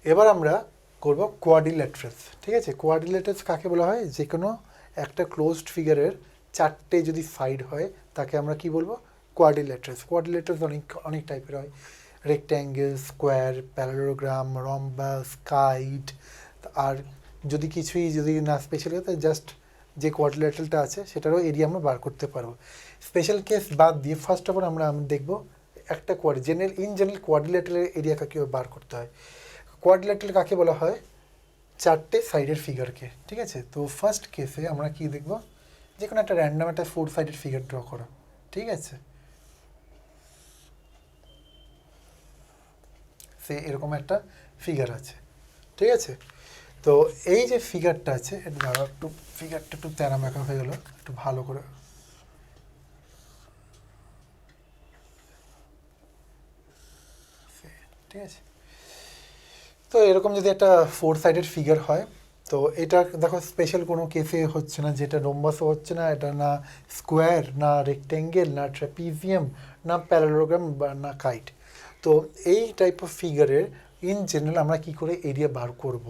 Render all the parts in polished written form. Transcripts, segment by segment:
এবার আমরা করব কোয়াড্রিল্যাটারালস। ঠিক আছে, কোয়াড্রিল্যাটারালস কাকে বলা হয়? যে কোনো একটা ক্লোজড ফিগারের চারটে যদি সাইড হয় তাকে আমরা কি বলবো? কোয়াড্রিল্যাটারালস। কোয়াড্রিল্যাটারালস অনেক অনেক টাইপের হয়, রেক্ট্যাঙ্গেল, স্কোয়ার, প্যারালোগ্রাম, রম্বাস, কাইট। আর যদি কিছুই যদি না স্পেশাল হয় তাহলে জাস্ট যে কোয়াড্রিল্যাটারালটা আছে সেটারও এরিয়া আমরা বার করতে পারবো। স্পেশাল কেস বাদ দিয়ে ফার্স্ট অফ অল আমরা দেখব একটা জেনারেল কোয়াড্রিল্যাটারালের এরিয়া কীভাবে বার করতে হয়। কোয়াড্রিল্যাটারাল কাকে বলা হয়? চারটে সাইডের ফিগারকে। ঠিক আছে, তো ফার্স্ট কেসে আমরা কি দেখব? যে কোনো একটা র্যান্ডাম একটা 4 সাইডের ফিগার ড্র করা। ঠিক আছে, সে এরকম একটা ফিগার আছে। ঠিক আছে, তো এই যে ফিগারটা আছে, এটা ধরো একটু ফিগারটা একটু তেরা মেকা হয়ে গেলো, একটু ভালো করে। ঠিক আছে, তো এরকম যদি একটা 4 সাইডের ফিগার হয়, তো এটা দেখো স্পেশাল কোনো কেসে হচ্ছে না, যেটা রোম্বাসও হচ্ছে না, এটা না স্কোয়ার, না রেক্টেঙ্গেল, না ট্র্যাপিজিয়াম, না প্যারালোগ্রাম, বা না কাইট। তো এই টাইপ অফ ফিগারের ইন জেনারেল আমরা কি করে এরিয়া বার করব?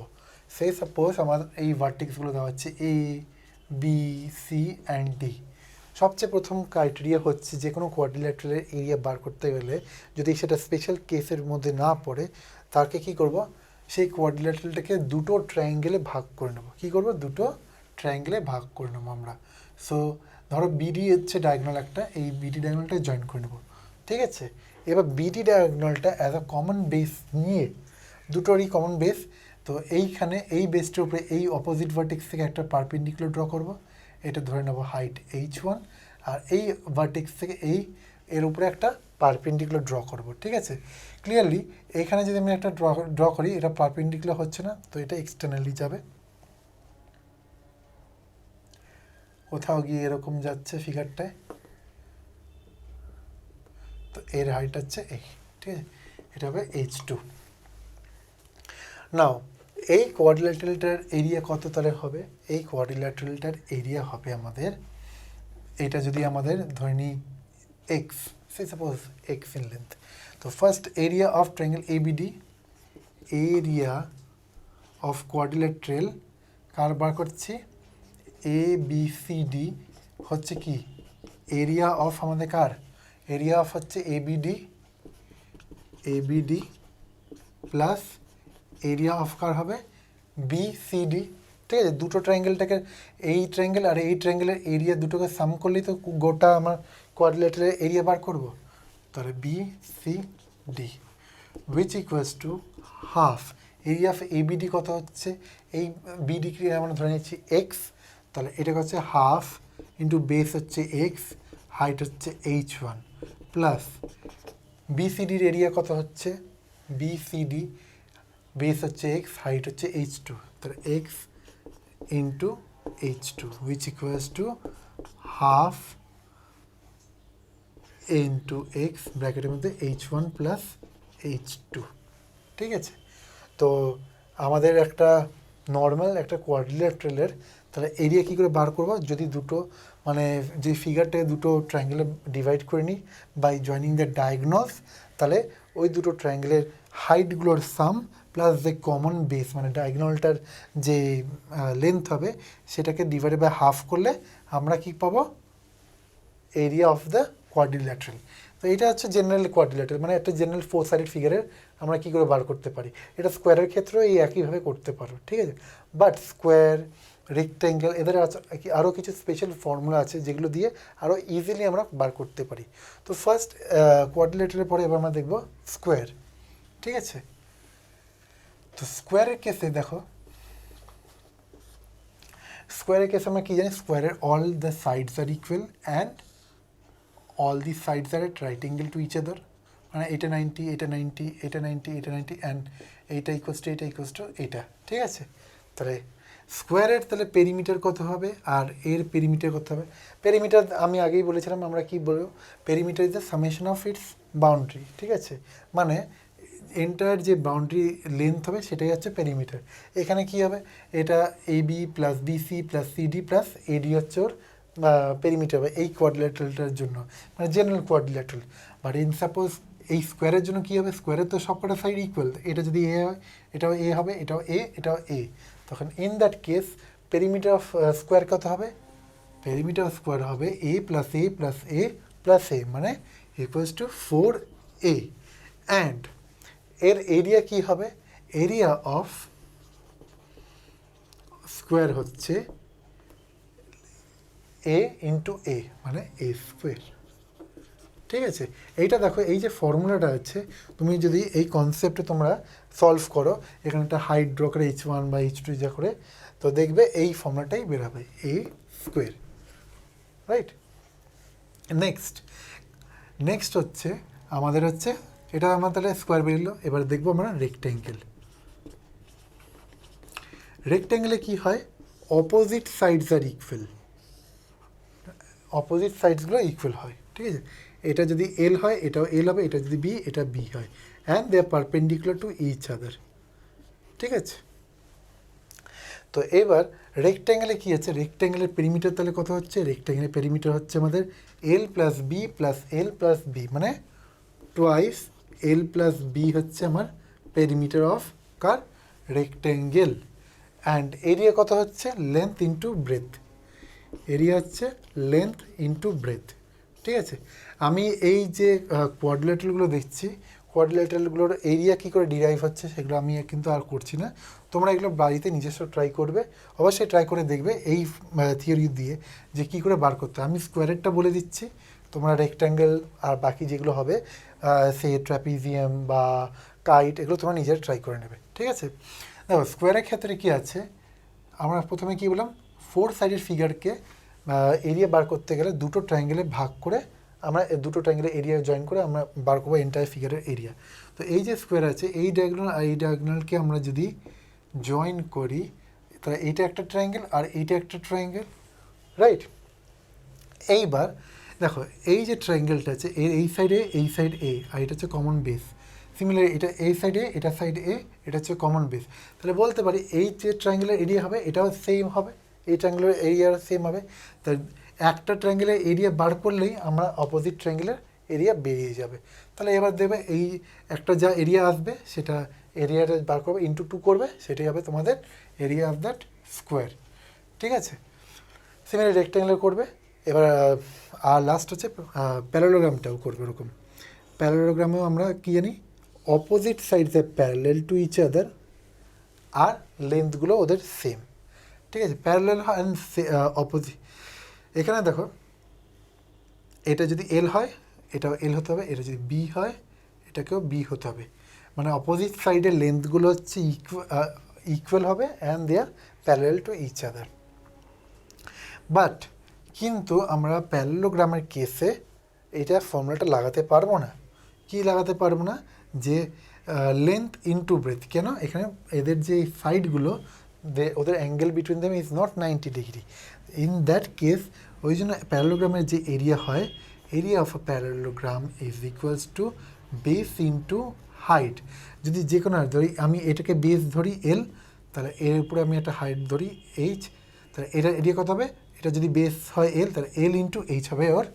সে সাপোজ আমার এই ভার্টেক্সগুলো দেওয়া হচ্ছে এ, বি, সি অ্যান্ড ডি। সবচেয়ে প্রথম ক্রাইটেরিয়া হচ্ছে যে কোনো কোয়াড্রিল্যাটারালের এরিয়া বার করতে গেলে যদি সেটা স্পেশাল কেসের মধ্যে না পড়ে, তাকে কি করব? সেই কোয়াড্রিল্যাটারালটাকে দুটো ট্রায়াঙ্গেলে ভাগ করে নেব। কী করব? দুটো ট্রায়াঙ্গেলে ভাগ করে নেবো আমরা। সো ধরো বিডি হচ্ছে ডায়াগনাল একটা, এই বিডি ডায়াগনালটা জয়েন করে নেব। ঠিক আছে, এবার বিডি ডায়াগনালটা অ্যাজ আ কমন বেস নিয়ে, দুটোরই কমন বেস, তো এইখানে এই বেসটার উপরে এই অপোজিট ভার্টেক্স থেকে একটা পারপেন্ডিকুলার ড্র করব। এটা ধরে নেব হাইট h1, আর এই ভার্টেক্স থেকে এর উপরে একটা পারপেন্ডিকুলার ড্র করব। ঠিক আছে, ক্লিয়ারলি এখানে যদি আমি একটা ড্র করি, এটা পারপেন্ডিকুলার হচ্ছে না, তো এটা এক্সটার্নালি যাবে, কোথাও গিয়ে এরকম যাচ্ছে ফিগারটায়। তো এর হাইট হচ্ছে এই। ঠিক আছে, এটা হবে h2। নাও এই কোয়াড্রিল্যাটারালটার এরিয়া কত তাহলে হবে? এই কোয়াড্রিল্যাটারালটার এরিয়া হবে আমাদের, এটা যদি আমাদের ধরে নিই x, say suppose x in length. তো first area of triangle ABD, area of quadrilateral কার বার করছি? এ বি সি ডি হচ্ছে কি এরিয়া অফ আমাদের কার? এরিয়া অফ হচ্ছে এবিডি প্লাস এরিয়া অফ কার হবে? বিসিডি। ঠিক আছে, দুটো ট্রায়াঙ্গেলটাকে, এই ট্রায়াঙ্গেল আর এই ট্রায়াঙ্গেলের এরিয়া দুটোকে সাম করলেই তো গোটা আমার কোয়াড্রিল্যাটারালের এরিয়া বার করবো। তাহলে BCD which equals to half area of ABD কত হচ্ছে? এই বিডিকে আমরা ধরে নিচ্ছি এক্স, তাহলে এটা হচ্ছে হাফ ইন্টু বেস হচ্ছে এক্স, হাইট হচ্ছে h1, প্লাস বিসিডির এরিয়া কত হচ্ছে? বিসিডি বেস হচ্ছে এক্স, হাইট হচ্ছে h2, তাহলে x into h2 which equals to half into x ব্র্যাকেটের মধ্যে h1 প্লাস h2। ঠিক আছে, তো আমাদের একটা নর্মাল একটা কোয়াড্রিল্যাটারালের তাহলে এরিয়া কী করে বার করবো? যদি দুটো মানে যে ফিগারটাকে দুটো ট্রায়াঙ্গেলে ডিভাইড করে নিই বাই জয়নিং দ্য ডায়াগনলস, তাহলে ওই দুটো ট্রায়াঙ্গেলের হাইটগুলোর সাম প্লাস যে কমন বেস মানে ডায়াগনলটার যে লেন্থ হবে সেটাকে ডিভাইডেড বাই হাফ করলে আমরা কি পাবো? Area of the quadrilateral. তো এটা হচ্ছে জেনারেল কোয়াড্রিল্যাটারাল, মানে একটা জেনারেল 4 সাইডেড ফিগারের আমরা কী করে বার করতে পারি। এটা স্কোয়ারের ক্ষেত্রেও এই একইভাবে করতে পারো। ঠিক আছে, বাট স্কোয়ার, রেক্ট্যাঙ্গেল এদের আরও কিছু স্পেশাল ফর্মুলা আছে যেগুলো দিয়ে আরও ইজিলি আমরা বার করতে পারি। তো ফার্স্ট কোয়াড্রিল্যাটারালের পরে এবার আমরা দেখব স্কোয়ার। ঠিক আছে, তো স্কোয়ারের কেসে দেখো, স্কোয়ারের কেসে আমরা কী জানি? স্কোয়ারের all the sides are equal and all the sides are at right angle to each other, মানে এটা 90, এটা 90, এটা 90, এটা 90 অ্যান্ড এইটা ইকুয়ালস টু এটা। ঠিক আছে, তাহলে স্কোয়ারের তাহলে পেরিমিটার কত হবে আর এর পেরিমিটার কত হবে? পেরিমিটার আমি আগেই বলেছিলাম, আমরা কি বলবো? Perimeter is the summation of its boundary. ঠিক আছে, মানে এন্টায়ার যে বাউন্ডারি লেন্থ হবে সেটাই হচ্ছে পেরিমিটার। এখানে কি হবে? এটা AB plus BC plus CD plus AD হচ্ছে ওর পেরিমিটার হবে এই কোয়াড্রিল্যাটারালটার জন্য, মানে general quadrilateral. But in suppose এই স্কোয়ারের জন্য কী হবে, স্কোয়ারের তো সবকটা সাইড ইকুয়াল, এটা যদি এ হয় এটাও এ হবে, এটাও এ, এটাও এ, তখন in that case perimeter of square কত হবে, পেরিমিটার অফ স্কোয়ার হবে এ প্লাস এ প্লাস এ প্লাস এ, মানে ইকুয়ালস টু 4a, অ্যান্ড এর এরিয়া কি হবে, এরিয়া অফ স্কোয়ার হচ্ছে এ ইন্টু এ, মানে এ স্কোয়ার। ঠিক আছে, এইটা দেখো, এই যে ফর্মুলাটা আছে, তুমি যদি এই কনসেপ্টে তোমরা সলভ করো, এখানে একটা হাইট ড্র করে h1 বা h2 যা করে, তো দেখবে এই ফর্মুলাটাই বেরোবে, এ স্কোয়ার, রাইট। নেক্সট হচ্ছে আমাদের হচ্ছে, এটা আমার তাহলে স্কোয়ার বেরোলো, এবার দেখবো আমরা রেক্ট্যাঙ্গেল। রেক্ট্যাঙ্গেলে কি হয়, opposite sides are equal, opposite সাইডসগুলো equal হয়, ঠিক আছে। এটা যদি এল হয় এটাও এল হবে, এটা যদি বি এটা বি হয়, and they are perpendicular to each other, ঠিক আছে। তো এবার রেক্ট্যাঙ্গেলে কী আছে, রেক্ট্যাঙ্গেলের পেরিমিটার তাহলে কত হচ্ছে, রেক্ট্যাঙ্গেলের পেরিমিটার হচ্ছে আমাদের এল plus B plus L plus B, মানে টোয়াইস এল প্লাস বি হচ্ছে আমার perimeter of car, rectangle. And area কত হচ্ছে, লেন্থ ইন্টু ব্রেথ, এরিয়া হচ্ছে লেন্থ ইন্টু ব্রেথ, ঠিক আছে। আমি এই যে কোয়াড্রিলেটারগুলো দেখছি, কোয়াড্রিলেটারগুলোর এরিয়া কী করে ডিরাইভ হচ্ছে সেগুলো আমি কিন্তু আর করছি না, তোমরা এগুলো বাড়িতে নিজস্ব ট্রাই করবে, অবশ্যই ট্রাই করে দেখবে এই থিওরি দিয়ে যে কী করে বার করতে। আমি স্কোয়ারেরটা বলে দিচ্ছি, তোমরা রেক্ট্যাঙ্গেল আর বাকি যেগুলো হবে সে ট্র্যাপিজিয়াম বা কাইট, এগুলো তোমরা নিজেরা ট্রাই করে নেবে, ঠিক আছে। দেখো স্কোয়ারের ক্ষেত্রে কী আছে, আমরা প্রথমে কী বললাম, 4 সাইডের ফিগারকে এরিয়া বার করতে গেলে দুটো ট্রায়াঙ্গেলে ভাগ করে, আমরা দুটো ট্রায়াঙ্গেলের এরিয়া জয়েন করে আমরা বার করবো এন্টায়ার ফিগারের এরিয়া। তো এই যে স্কোয়ার আছে, এই ডায়াগোনাল আর এই ডায়াগোনালকে আমরা যদি জয়েন করি, তাহলে এইটা একটা ট্রায়াঙ্গেল আর এইটা একটা ট্রায়াঙ্গেল, রাইট। এইবার দেখো এই যে ট্রায়াঙ্গেলটা আছে, এই সাইডে এই সাইড এ, আর এটা হচ্ছে কমন বেস, সিমিলার এটা এই সাইডে এটা সাইড এ, এটা হচ্ছে কমন বেস, তাহলে বলতে পারি এই যে ট্রায়াঙ্গেলের এরিয়া হবে এটাও সেম হবে, এই ট্রায়াঙ্গেলের এরিয়া সেম হবে। তাই একটা ট্রায়াঙ্গেলের এরিয়া বার করলেই আমরা অপোজিট ট্রায়াঙ্গেলের এরিয়া বেরিয়ে যাবে। তাহলে এবার দেবে এই একটা যা এরিয়া আসবে সেটা এরিয়াটা বার করবে, ইন্টু 2 করবে, সেটাই হবে তোমাদের এরিয়া অফ দ্যাট স্কোয়ার, ঠিক আছে। সিমিলার রেক্ট্যাঙ্গেল করবে। এবার আর লাস্ট হচ্ছে প্যারালোগ্রামটাও করবে ওরকম। প্যারালোগ্রামেও আমরা কী জানি, অপোজিট সাইডস আর প্যারালেল টু ইচ আদার, আর লেন্থগুলো ওদের সেম, ঠিক আছে। প্যারালেল অ্যান্ড অপোজিট, এখানে দেখো এটা যদি এল হয় এটাও এল হতে হবে, এটা যদি বি হয় এটাকেও বি হতে হবে, মানে অপোজিট সাইডের লেন্থগুলো হচ্ছে ইকুয়াল হবে and they are parallel to each other. But কিন্তু আমরা প্যারালোগ্রামের কেসে এটা ফর্মুলাটা লাগাতে পারবো না। কি লাগাতে পারবো না, যে লেন্থ ইন্টু ব্রেথ, কেন, এখানে এদের যে সাইডগুলো ওদের angle between them is not 90 degree, in that case ওই জন্য প্যারালোগ্রামের যে এরিয়া হয়, area of a parallelogram is equals to base into height. যদি যে কোনো ধরি, আমি এটাকে বেস ধরি এল, তাহলে এর উপরে আমি একটা হাইট ধরি এইচ, তাহলে এটা এরিয়া কত হবে, এটা যদি বেস হয় এল তাহলে এল ইন্টু এইচ হবে ওর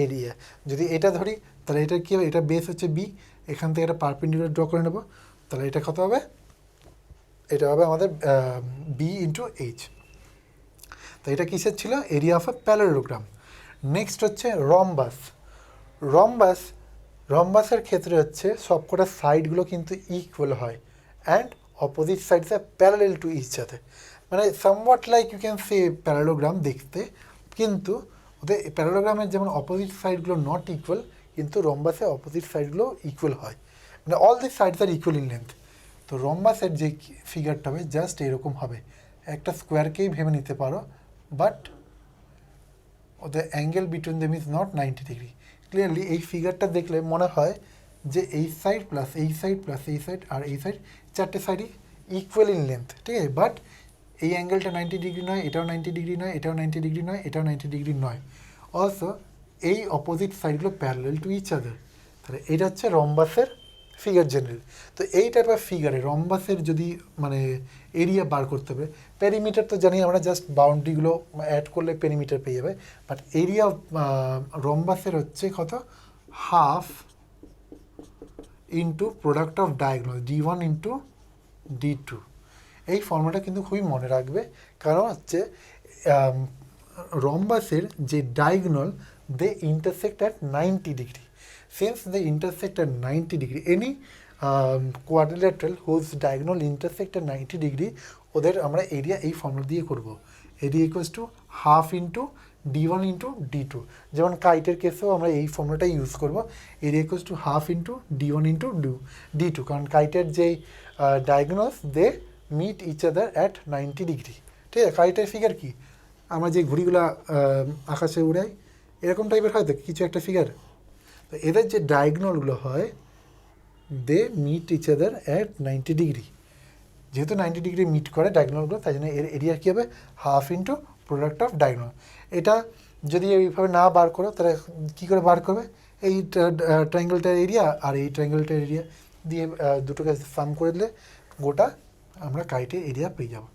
এরিয়া। যদি এটা ধরি তাহলে এটা কী হবে, এটা বেস হচ্ছে বি, এখান থেকে একটা পারপেন্ডিকুলার ড্র করে নেব, তাহলে এটা কত হবে, এটা হবে আমাদের বি ইন্টু এইচ। তো এটা কিসের ছিল, area of A parallelogram. Next হচ্ছে রম্বাস। রম্বাসের ক্ষেত্রে হচ্ছে সবকটা সাইডগুলো কিন্তু ইকুয়াল হয় অ্যান্ড অপোজিট সাইডস আর প্যারালেল টু ইচ আদার, মানে somewhat like you can say parallelogram দেখতে, কিন্তু ওদের প্যারালোগ্রামের যেমন অপোজিট সাইডগুলো নট ইকুয়াল, কিন্তু রম্বাসে অপোজিট সাইডগুলো ইকুয়াল হয়, মানে all the sides are equal in length. তো রম্বাসের যে ফিগারটা হবে জাস্ট এরকম হবে, একটা স্কোয়ারকেই ভেবে নিতে পারো, বাট ওদের angle between them is not 90 degree. Clearly এই ফিগারটা দেখলে মনে হয় যে এই সাইড প্লাস এই সাইড প্লাস এই সাইড আর এই সাইড, চারটে সাইডই ইকুয়াল ইন লেন্থ, ঠিক আছে। বাট এই অ্যাঙ্গেলটা 90 ডিগ্রি নয়, এটাও 90 ডিগ্রি নয়, এটাও 90 ডিগ্রি নয়, এটাও 90 ডিগ্রি নয়। অলসো এই অপোজিট সাইডগুলো প্যারালেল টু ইচ আদার। তাহলে এটা হচ্ছে রম্বাসের ফিগার জেনারেল। তো এই টাইপ অফ ফিগারে রম্বাসের যদি মানে এরিয়া বার করতে হবে, পেরিমিটার তো জানি আমরা, জাস্ট বাউন্ডারিগুলো অ্যাড করলে পেরিমিটার পেয়ে যাবে, বাট এরিয়া রম্বাসের হচ্ছে কত, half into product off diagonal D1 into D2। এই ফর্মুলাটা কিন্তু খুবই মনে রাখবে, কারণ হচ্ছে রম্বাসের যে diagonal they intersect at 90 degree. Since they intersect at 90 degree, any quadrilateral whose diagonal intersect at 90 degree, ওদের আমরা এরিয়া এই ফর্মুলা দিয়ে করব। Area equals to half into D1 into D2। যেমন কাইটের কেসেও আমরা এই ফর্মুলাটাই ইউজ করব, area equals to half into D1 into D2, কারণ কাইটের যে diagonals they meet each other at 90 degree. ঠিক আছে, কাইটের ফিগার কি, আমরা যে ঘুড়িগুলো আকাশে উড়াই এরকম টাইপের হয় তো কিছু একটা ফিগার। তো এদের যে ডায়াগোনালগুলো হয় they meet each other at 90 degree. যেহেতু 90 ডিগ্রি মিট করে ডায়াগোনালগুলো, তাই জন্য এর এরিয়া কী হবে, half into product off diagonal. এটা যদি এইভাবে না বার করো তাহলে কী করে বার করবে, এই ট্রায়াঙ্গেলটার এরিয়া আর এই ট্রায়াঙ্গেলটার এরিয়া দিয়ে দুটোকে সাম করে দিলে গোটা আমরা কাইটের এরিয়া পেয়ে যাব।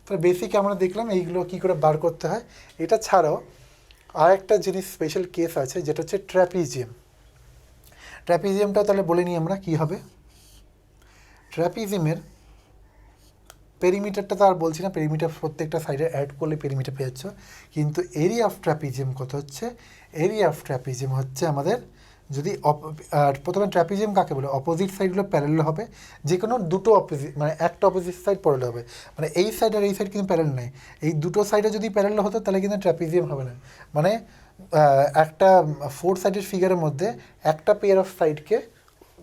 তাহলে বেসিক আমরা দেখলাম এইগুলো কী করে বার করতে হয়। এটা ছাড়াও আর একটা জিনিস স্পেশাল কেস আছে, যেটা হচ্ছে ট্র্যাপিজিয়াম। ট্র্যাপিজিয়ামটা তাহলে বলে নিই আমরা কী হবে। ট্র্যাপিজিয়ামের পেরিমিটারটা তো আর বলছি না, পেরিমিটার প্রত্যেকটা সাইডে অ্যাড করলে পেরিমিটার পেয়ে যাচ্ছ, কিন্তু এরিয়া অফ ট্র্যাপিজিয়াম কত হচ্ছে, এরিয়া অফ ট্র্যাপিজিয়াম হচ্ছে আমাদের, যদি প্রথমে ট্র্যাপিজিয়াম কাকে বলে, অপোজিট সাইডগুলো প্যারেলাল হবে, যে কোনো দুটো অপোজিট মানে একটা অপোজিট সাইড প্যারেলাল হবে, মানে এই সাইড আর এই সাইড কিন্তু প্যারেলাল নেই, এই দুটো সাইডে যদি প্যারেলাল হতো তাহলে কিন্তু ট্র্যাপিজিয়াম হবে না। মানে একটা 4 সাইডের ফিগারের মধ্যে একটা পেয়ার অফ সাইডকে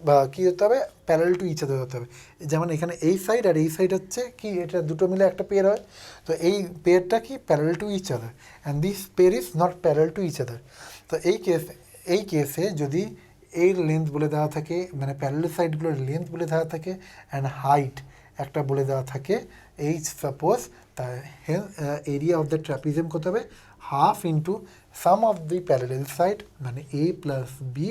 বা কী হতে হবে, প্যারাল টু ইচ আদার হতে হবে। যেমন এখানে এই সাইড আর এই সাইড হচ্ছে কি, এটা দুটো মিলে একটা পেয়ার হয়, তো এই পেয়ারটা কি parallel to each other, and this pair is not parallel to each other. তো এই কেসে যদি এই লেন্থ বলে দেওয়া থাকে, মানে প্যারাল সাইডগুলোর লেন্থ বলে দেওয়া থাকে, অ্যান্ড হাইট একটা বলে দেওয়া থাকে এইচ সাপোজ, তার এরিয়া অফ দ্য ট্র্যাপিজিয়াম কত হবে, half into sum of the parallel side, মানে A plus B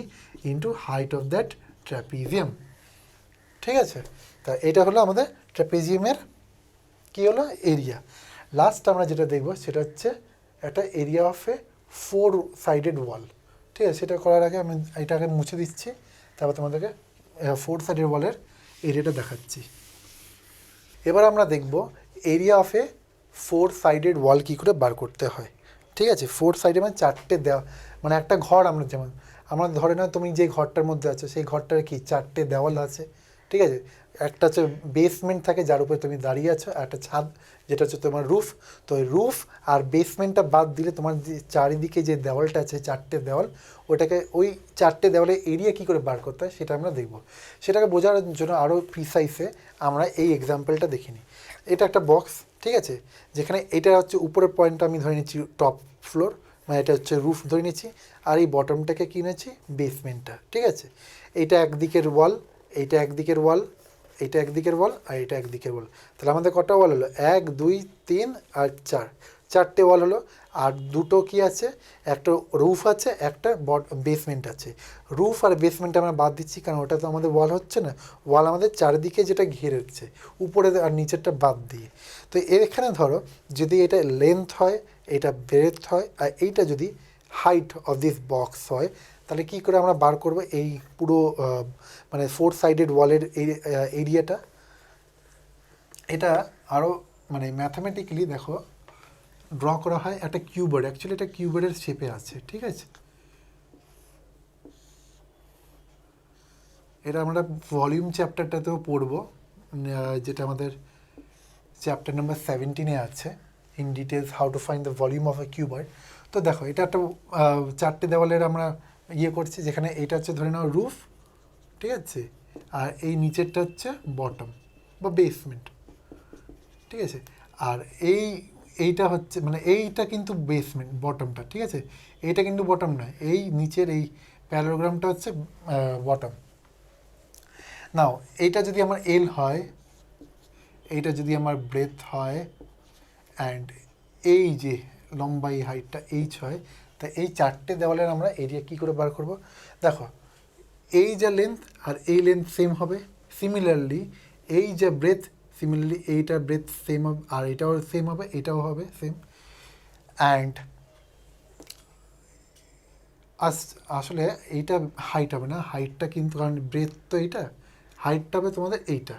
into height of that trapezium. ঠিক আছে, তা এটা হলো আমাদের ট্র্যাপিজিয়ামের কী হলো, এরিয়া। লাস্ট আমরা যেটা দেখব সেটা হচ্ছে একটা এরিয়া অফ এ 4 সাইডেড ওয়াল। ঠিক আছে, সেটা করার আগে আমি এটাকে মুছে দিচ্ছি, তারপর তোমাদেরকে 4 সাইডেড ওয়ালের এরিয়াটা দেখাচ্ছি। এবার আমরা দেখব এরিয়া অফ এ 4 সাইডেড ওয়াল কী করে বার করতে হয়। ঠিক আছে, 4 সাইডে মানে 4টে দেওয়া, মানে একটা ঘর আমরা যেমন, আমরা ধরে না তুমি যে ঘরটার মধ্যে আছো সেই ঘরটার কি 4টে দেওয়াল আছে। ঠিক আছে, একটা হচ্ছে বেসমেন্ট থাকে যার উপরে তুমি দাঁড়িয়ে আছো, আর একটা ছাদ যেটা হচ্ছে তোমার রুফ। তো ওই রুফ আর বেসমেন্টটা বাদ দিলে তোমার যে চারিদিকে যে দেওয়ালটা আছে 4টে দেওয়াল, ওটাকে ওই 4টে দেওয়ালের এরিয়া কী করে বার করতে হয় সেটা আমরা দেখব। সেটাকে বোঝার জন্য আরও প্রিসাইসে আমরা এই এক্সাম্পলটা দেখিনি। এটা একটা বক্স, ঠিক আছে, যেখানে এটা হচ্ছে উপরের পয়েন্টটা আমি ধরে নিচ্ছি টপ ফ্লোর, মানে এটা হচ্ছে রুফ ধরে নিচ্ছি, আর এই বটমটাকে কিনেছি বেসমেন্টটা। ঠিক আছে, এইটা একদিকের ওয়াল, এইটা একদিকের ওয়াল, এইটা একদিকের ওয়াল, আর এটা একদিকের ওয়াল। তাহলে আমাদের কটা ওয়াল হলো, 1 2 3 আর 4টে ওয়াল হলো। আর দুটো কি আছে, একটা রুফ আছে, একটা বেসমেন্ট আছে। রুফ আর বেসমেন্ট আমরা বাদ দিচ্ছি, কারণ ওটা তো আমাদের ওয়াল হচ্ছে না, ওয়াল আমাদের চারিদিকে যেটা ঘিরে হচ্ছে, উপরে আর নিচেরটা বাদ দিয়ে। তো এখানে ধরো যদি এটা লেন্থ হয়, এটা ব্রেথ হয়, আর এইটা যদি হাইট অফ দিস বক্স হয়, তাহলে কী করে আমরা বার করব এই পুরো মানে 4 সাইডেড ওয়ালের এরিয়াটা। এটা আরও মানে ম্যাথামেটিক্যালি দেখো ড্র করা হয় একটা কিউবয়েড, অ্যাকচুয়ালি এটা কিউবয়েডের শেপে আছে। ঠিক আছে, এটা আমরা ভলিউম চ্যাপ্টারটাতেও পড়বো, যেটা আমাদের চ্যাপ্টার নাম্বার 17-এ আছে, in details how to find the volume of A cuboid. তো দেখো এটা একটা 4টে দেওয়ালের আমরা ইয়ে করছি, যেখানে এইটা হচ্ছে ধরে নাও রুফ, ঠিক আছে, আর এই নিচেরটা হচ্ছে বটম বা বেসমেন্ট। ঠিক আছে, আর এইটা হচ্ছে মানে এইটা কিন্তু বেসমেন্ট বটমটা। ঠিক আছে, এইটা কিন্তু বটম নয়, এই নিচের এই প্যারাগ্রামটা হচ্ছে বটম। নাও এইটা যদি আমার এল হয়, এইটা যদি আমার ব্রেথ হয়, অ্যান্ড এই যে লম্বা এই হাইটটা এইচ হয়, তা এই 4টে দেওয়ালের আমরা এরিয়া কী করে বার করব। দেখো এই যা লেন্থ আর এই লেন্থ সেম হবে, সিমিলারলি এই যা ব্রেথ, সিমিলারলি এইটা ব্রেথ সেম হবে, আর এটাও সেম হবে, এটাও হবে সেম। অ্যান্ড আসলে এইটা হাইট হবে না, হাইটটা কিন্তু কারণ ব্রেথ তো এইটা, হাইটটা হবে তোমাদের এইটা,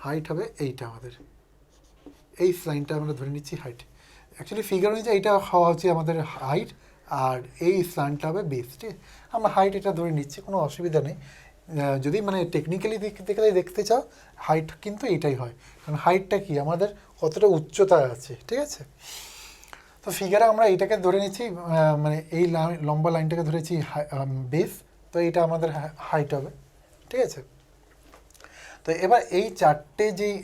হাইট হবে এইটা আমাদের, এই লাইনটা আমরা ধরে নিচ্ছি হাইট। অ্যাকচুয়ালি ফিগার অনুযায়ী এটা হওয়া হচ্ছে আমাদের হাইট, আর এই স্ল্যান্টটা হবে বেস, ঠিক আছে? আমরা হাইট এটা ধরে নিচ্ছি, কোনো অসুবিধা নেই। যদি মানে টেকনিক্যালি দেখতে চাও, হাইট কিন্তু এইটাই হয়, কারণ হাইটটা কি আমাদের কতটা উচ্চতায় আছে, ঠিক আছে? তো ফিগারে আমরা এইটাকে ধরে নিচ্ছি, মানে এই লম্বা লাইনটাকে ধরেছি বেস, তো এইটা আমাদের হাইট হবে, ঠিক আছে? তো এবার এই চারটে যেই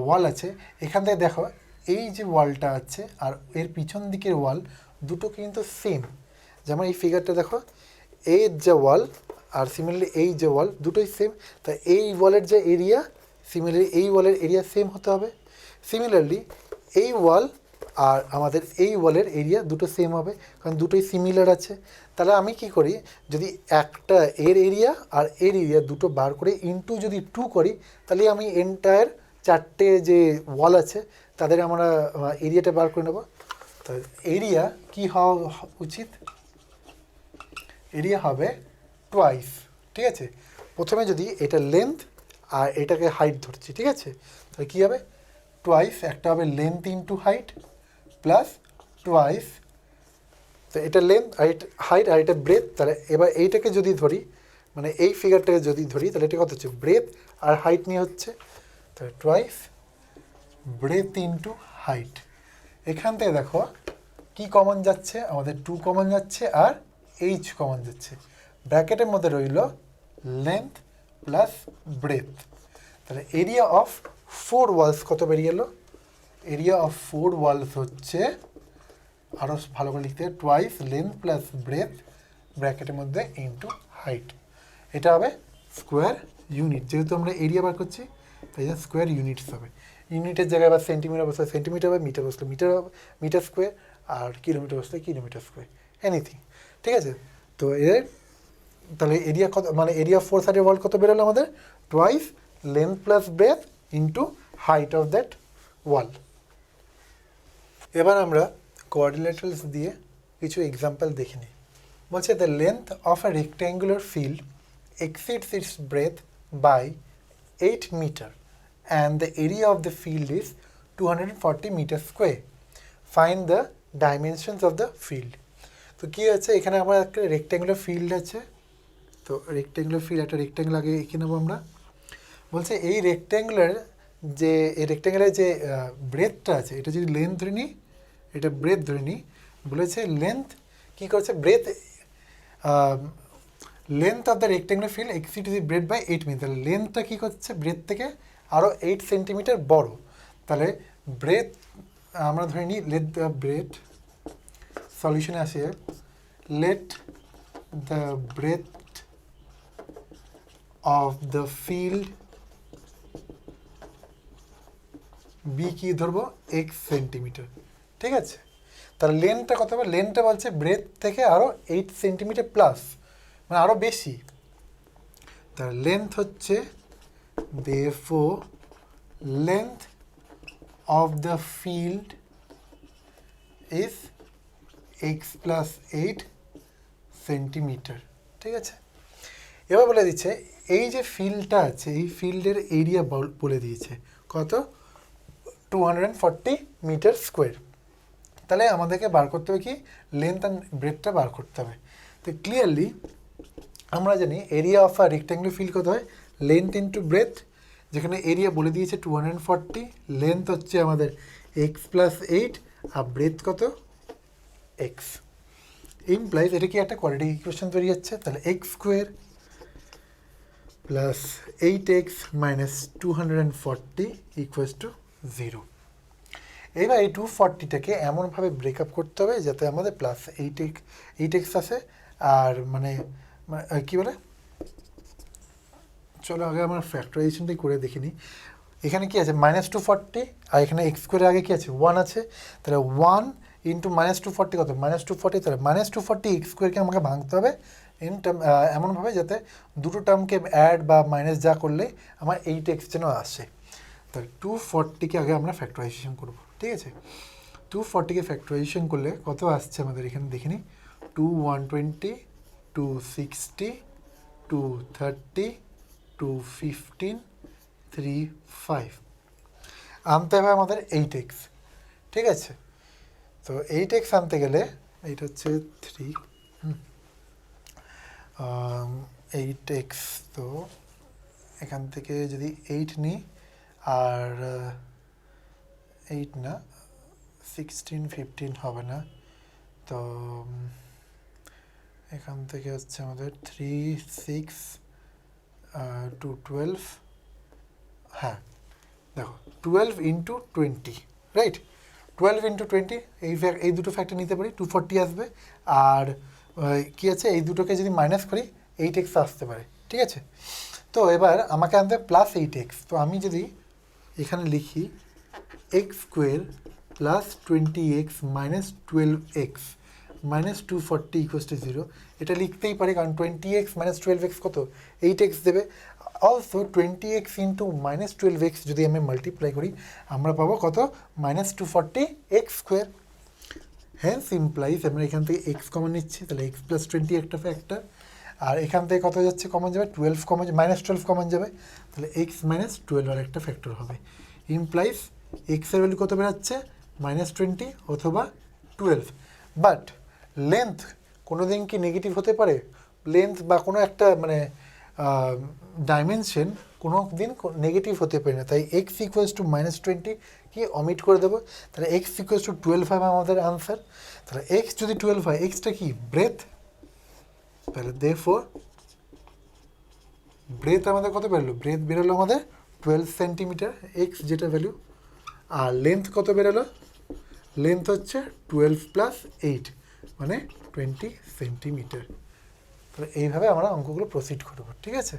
ওয়াল আছে, এখান থেকে দেখো এই যে ওয়ালটা আছে আর এর পিছন দিকের ওয়াল দুটো কিন্তু সেম। যেমন এই ফিগারটা দেখো, এর যে ওয়াল আর সিমিলারলি এই যে ওয়াল দুটোই সেম, তা এই ওয়ালের যে এরিয়া সিমিলারলি এই ওয়ালের এরিয়া সেম হতে হবে। সিমিলারলি এই ওয়াল আর আমাদের এই ওয়ালের এরিয়া দুটো সেম হবে, কারণ দুটোই সিমিলার আছে। তাহলে আমি কি করি, যদি একটা এর এরিয়া আর এর এরিয়া দুটো বার করে ইনটু যদি 2 করি, তাহলে আমি এন্টায়ার চারটে যে ওয়াল আছে তাদের আমরা এরিয়াটা বার করে নেব। তো এরিয়া কি হওয়া উচিত, এরিয়া হবে টোয়াইস, ঠিক আছে? প্রথমে যদি এটা লেন্থ আর এটাকে হাইট ধরছি, ঠিক আছে? তাহলে কী হবে, টোয়াইস, একটা হবে length into height plus twice, তো এটা লেন্থ আর হাইট আর এটা ব্রেথ। তাহলে এবার এইটাকে যদি ধরি, মানে এই ফিগারটাকে যদি ধরি, তাহলে এটা কত হচ্ছে, ব্রেথ আর হাইট নিয়ে হচ্ছে, তাহলে টোয়াইস ব্রেথ ইন্টু হাইট। এখান থেকে দেখো কি কমন যাচ্ছে, আমাদের 2 কমন যাচ্ছে আর এইচ কমন যাচ্ছে। ব্র্যাকেটের মধ্যে রইল লেন্থ প্লাস ব্রেথ। তাহলে এরিয়া অফ 4 ওয়ালস কত বেরিয়ে এলো, এরিয়া অফ 4 ওয়ালস হচ্ছে, আরও ভালো করে লিখতে হবে, টোয়াইস লেন্থ প্লাস ব্রেথ ব্র্যাকেটের মধ্যে ইন্টু হাইট। এটা হবে স্কোয়ার ইউনিট, যেহেতু আমরা এরিয়া বার করছি তাই জন্য স্কোয়ার ইউনিটস হবে। ইউনিটের জায়গায় আবার সেন্টিমিটার বসলে সেন্টিমিটার হবে, মিটার বসলে মিটার হবে, মিটার স্কোয়ার, আর কিলোমিটার বসলে কিলোমিটার স্কোয়ার, এনিথিং, ঠিক আছে? তো এর তাহলে এরিয়া কত, মানে এরিয়া 4 সাইডের ওয়াল কত বেরোলো আমাদের, twice length plus breadth into height of that wall. এবার আমরা কোঅর্ডিনেটরস দিয়ে কিছু এক্সাম্পল দেখে নিই। বলছে the length of a rectangular field exceeds its breadth by 8 meter and the area of the field is 240 meter square. Find the dimensions of the field. তো কী আছে, এখানে আমার একটা রেক্ট্যাঙ্গুলার ফিল্ড আছে, তো রেক্ট্যাঙ্গুলার ফিল্ড, একটা রেক্ট্যাঙ্গুলার আগে এঁকে নেবো আমরা। বলছে এই রেক্ট্যাঙ্গুলার যে ব্রেথটা আছে, এটা যদি লেন্থ ধরে নিই, এটা ব্রেথ ধরে নিই, বলেছে লেন্থ কী করছে, breadth length of the rectangular field exceed the breadth by 8 metre. তাহলে লেন্থটা কী করছে, ব্রেথ থেকে আরও 8 সেন্টিমিটার বড়। তাহলে ব্রেথ আমরা ধরে নিই, লেট দ্য ব্রেথ, সলিউশনে আসে, let the breadth of the field be কি ধরবো, এক্স সেন্টিমিটার, ঠিক আছে? তাহলে লেন্থটা কত হবে, লেন্থটা বলছে ব্রেথ থেকে আরও 8 সেন্টিমিটার প্লাস, মানে আরও বেশি। তার লেন্থ হচ্ছে therefore length of the field is x plus 8 centimetre, ঠিক আছে? এবার বলে দিচ্ছে এই যে ফিল্ডটা আছে, এই ফিল্ডের এরিয়া বলে দিয়েছে কত, 240 মিটার স্কোয়ার। তাহলে আমাদেরকে বার করতে হবে কি, লেন্থ অ্যান্ড ব্রেথটা বার করতে হবে। তো ক্লিয়ারলি আমরা জানি area of a rectangular field কত হয়, লেন্থ ইন্টু ব্রেথ, যেখানে এরিয়া বলে দিয়েছে 240, লেন্থ হচ্ছে আমাদের এক্স প্লাস 8 আর ব্রেথ কত, এক্স। ইমপ্লাইজ এটা কি একটা কোয়াড্রেটিক ইকুয়েশন তৈরি হচ্ছে, তাহলে x square plus 8x minus 240 equals to 0। এইবার এই 240টাকে এমনভাবে ব্রেকআপ করতে হবে যাতে আমাদের প্লাস 8x আসে, আর মানে কী বলে, চলো আগে আমরা ফ্যাক্টরাইজেশনটাই করে দেখিনি। এখানে কি আছে, মাইনাস 240, আর এখানে এক্স স্কোয়ারের আগে কী আছে, 1 আছে। তাহলে 1 ইন্টু মাইনাস 240 কত, মাইনাস 240। তাহলে মাইনাস 240 এক্স স্কোয়ারকে আমাকে ভাঙতে হবে এমনভাবে যাতে দুটো টার্মকে অ্যাড বা মাইনাস যা করলে আমার 8x যেন আসে। তাহলে 240কে আগে আমরা ফ্যাক্টরাইজেশন করবো, ঠিক আছে? 240কে ফ্যাক্টরাইজেশন করলে কত আসছে আমাদের, এখানে দেখে নিই, 120, 260, 230, 215, 3, 5 আনতে হবে আমাদের 8x, ঠিক আছে? তো 8x আনতে গেলে এইটা হচ্ছে 3, 8x, তো এখান থেকে যদি 8 নিই আর 8 না 16, 15 হবে না, তো এখান থেকে হচ্ছে আমাদের 3, 6, 2, 12, হ্যাঁ দেখো 12 ইন্টু 20, রাইট? 12 ইন্টু 20, এই দুটো ফ্যাক্টর নিতে পারি, 240 আসবে। আর কী আছে, এই দুটোকে যদি মাইনাস করি 8x আসতে পারে, ঠিক আছে? তো এবার আমাকে আনতে প্লাস 8x, তো আমি যদি এখানে লিখি x square plus 20x minus 12x minus 240 equals to 0, এটা লিখতেই পারি কারণ 20x মাইনাস 12x কত, 8x দেবে। Also 20x into minus 12x যদি আমি মাল্টিপ্লাই করি আমরা পাবো কত, মাইনাস 240x স্কোয়ার। হ্যাঁ ইমপ্লাইজ আমরা এখান থেকে এক্স কমন নিচ্ছি, তাহলে এক্স প্লাস 20 একটা ফ্যাক্টর, আর এখান থেকে কত যাচ্ছে কমন যাবে, 12 কমন, মাইনাস 12 কমন যাবে, তাহলে এক্স মাইনাস 12 আর একটা ফ্যাক্টর হবে। ইমপ্লাইজ এক্সের ভ্যালু কত বেরোচ্ছে, মাইনাস 20 অথবা 12। বাট লেন্থ কোনো দিন কি নেগেটিভ হতে পারে? লেন্থ বা কোনো একটা মানে ডাইমেনশন কোনো দিন নেগেটিভ হতে পারে না, তাই এক্স ইকুয়ালস টু মাইনাস 20 কি অমিট করে দেবো, তাহলে এক্স ইকুয়ালস টু 12 হবে আমাদের আনসার। তাহলে এক্স যদি 12 হয়, এক্সটা কি ব্রেথ, তাহলে দেরফোর ব্রেথ আমাদের কত বেরোলো, ব্রেথ বেরোলো আমাদের 12 সেন্টিমিটার, এক্স যেটা ভ্যালু। আর লেন্থ কত বেরোলো, লেন্থ হচ্ছে 12 প্লাস 8 মানে 20 সেন্টিমিটার। তাহলে এইভাবে আমরা অঙ্কগুলো প্রসিড করবো, ঠিক আছে?